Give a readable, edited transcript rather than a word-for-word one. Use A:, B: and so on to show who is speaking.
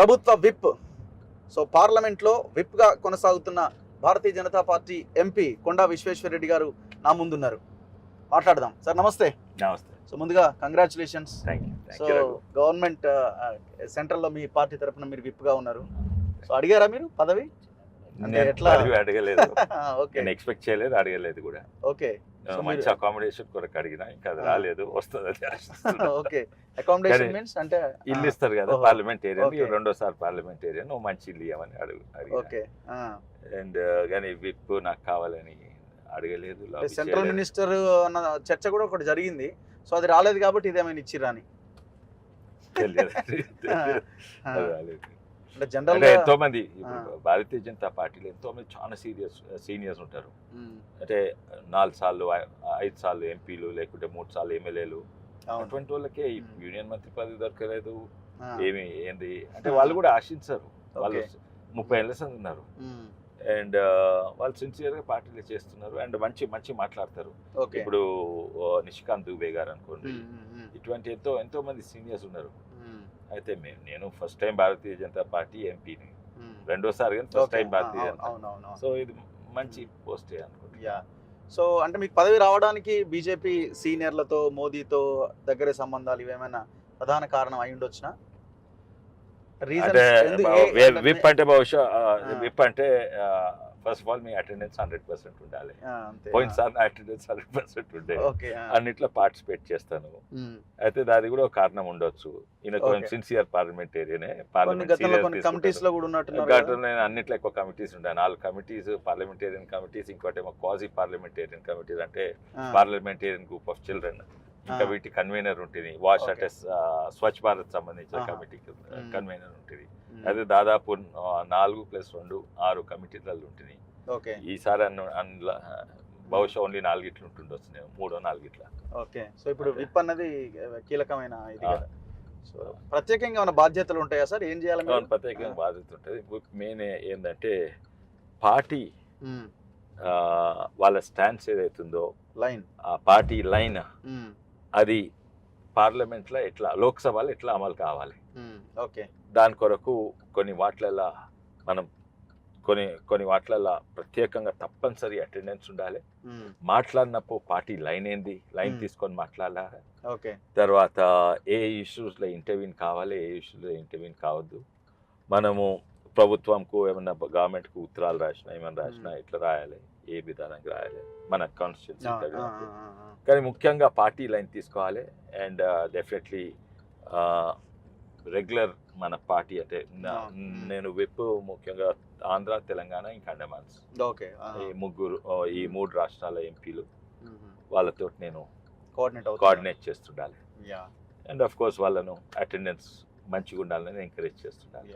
A: ప్రభుత్వ whip. So పార్లమెంట్లో విప్గా కొనసాగుతున్న భారతీయ జనతా పార్టీ ఎంపీ కొండా విశ్వేశ్వరరెడ్డి గారు నా ముందున్నారు. మాట్లాడదాం. సార్ నమస్తే.
B: నమస్తే.
A: సో ముందుగా కంగ్రాచులేషన్స్. సో
B: సో
A: గవర్నమెంట్ సెంట్రల్లో మీ పార్టీ తరఫున మీరు విప్గా ఉన్నారు. సో అడిగారా మీరు పదవి? అంటే ఎట్లా?
B: అడగలేదు.
A: ఓకే
B: నేను ఎక్స్పెక్ట్ చేయలేదు, అడగలేదు కూడా.
A: ఓకే. సో
B: మంచి అకామిడేషన్ కొరకు అడిగినా, ఇంకా అది రాలేదు, వస్తుంది అది.
A: ఓకే. అకామిడేషన్ మీన్స్ అంటే
B: ఇల్లు ఇస్తారు కదా పార్లమెంటేరియన్, రెండోసారి పార్లమెంటేరియన్, మంచి ఇల్లు ఇవ్వమని అడిగి.
A: ఓకే.
B: అండ్ కానీ విప్ నాకు కావాలని అడగలేదు.
A: సెంట్రల్ మినిస్టర్ అన్న చర్చ కూడా ఒకటి జరిగింది. సో అది రాలేదు కాబట్టి ఇదేమైనా ఇచ్చిరా అని
B: రాలేదు.
A: అంటే జనరల్
B: ఎంతో మంది భారతీయ జనతా పార్టీలో ఎంతో మంది చాలా సీనియర్స్ ఉంటారు. అంటే 4 సార్లు 5 సార్లు ఎంపీలు, లేకుంటే 3 సార్లు ఎమ్మెల్యేలు. అటువంటి వాళ్ళకే యూనియన్ మంత్రి పదవి దొరకలేదు. ఏంది అంటే వాళ్ళు కూడా ఆశించారు. వాళ్ళు 30 ఏళ్ళ సంది ఉన్నారు. అండ్ వాళ్ళు సిన్సియర్గా పార్టీలో చేస్తున్నారు. అండ్ మంచి మాట్లాడతారు. ఇప్పుడు నిషికాంత్ దుబే గారు అనుకోండి, ఇటువంటి ఎంతో మంది సీనియర్స్ ఉన్నారు. అయితే నేను first time Bharatiya Janata party ఎంపీని, రెండోసారి కానీ first time Bharatiya Janata. So ఇది మంచి పోస్టే అనుకుంటా.
A: సో అంటే మీకు పదవి రావడానికి బీజేపీ సీనియర్లతో, మోదీతో దగ్గర సంబంధాలు ఇవేమైనా ప్రధాన కారణం అయి ఉండొచ్చునా?
B: విప్ అంటే బహుశా విప్ అంటే first of all me attendance 100% ఉండాలి. పోయినసారి నా అటెండెన్స్ 100% ఉండే, అన్నిట్లో పార్టిసిపేట్ చేస్తాను. అయితే దాని కూడా ఒక కారణం ఉండొచ్చు. ఈయన కొంచెం సిన్సియర్ పార్లమెంటేరియనే. నేను అన్నిట్లో ఎక్కువ కమిటీస్ ఉండే, 4 కమిటీస్, పార్లమెంటేరియన్ కమిటీస్, ఇంకోటేమో క్వాజీ పార్లమెంటేరియన్ కమిటీస్ అంటే పార్లమెంటేరియన్ గ్రూప్ ఆఫ్ చిల్డ్రన్. ఇంకా వీటి కన్వీనర్ ఉంటుంది. వాష్ అంటే స్వచ్ఛ భారత్ సంబంధించిన కమిటీకి కన్వీనర్ ఉంటుంది. అది దాదాపు 4+2 6 కమిటీలలో ఉంటుంది. ఈసారి బహుశా ఓన్లీ 4 ఇట్లు ఉంటుండొచ్చు, 3-4 ఇట్లా.
A: ఓకే. సో ఇప్పుడు విప్ అన్నది కీలకమైన ఇది కదా. సో ప్రత్యేకంగా ఏమైనా బాధ్యతలు ఉంటాయా సార్? ఏం చేయాలి?
B: ప్రత్యేకంగా బాధ్యత ఉంటుంది. మెయిన్ ఏంటంటే పార్టీ వాళ్ళ స్టాండ్స్ ఏదైతుందో లైన్, ఆ పార్టీ లైన్ అది పార్లమెంట్లో ఎట్లా, లోక్సభలో ఎట్లా అమలు కావాలి.
A: ఓకే.
B: దాని కొరకు కొన్ని వాట్లల్లో ప్రత్యేకంగా తప్పనిసరి అటెండెన్స్ ఉండాలి. మాట్లాడినప్పుడు పార్టీ లైన్ ఏంది, లైన్ తీసుకొని మాట్లాడాలి. తర్వాత ఏ ఇష్యూస్లో ఇంటర్వ్యూన్ కావాలి, ఏ ఇష్యూస్లో ఇంటర్వ్యూన్ కావద్దు. మనము ప్రభుత్వంకు ఏమన్నా గవర్నమెంట్కు ఉత్తరాలు ఏమైనా ఇట్లా రాయాలి, ఏ విధానంగా రాయాలి మన కాన్స్టిట్యూన్సీ. కానీ ముఖ్యంగా పార్టీ లైన్ తీసుకోవాలి. అండ్ డెఫినెట్లీ రెగ్యులర్ మన పార్టీ అంటే నేను విప్ ముఖ్యంగా ఆంధ్ర, తెలంగాణ, ఇంకా అండమాన్స్, ఈ 3 రాష్ట్రాల ఎంపీలు వాళ్ళతో నేను కోఆర్డినేట్ చేస్తుండాలి. అండ్ ఆఫ్ కోర్స్ వాళ్ళను అటెండెన్స్ మంచిగా ఉండాలని ఎంకరేజ్ చేస్తుండాలి.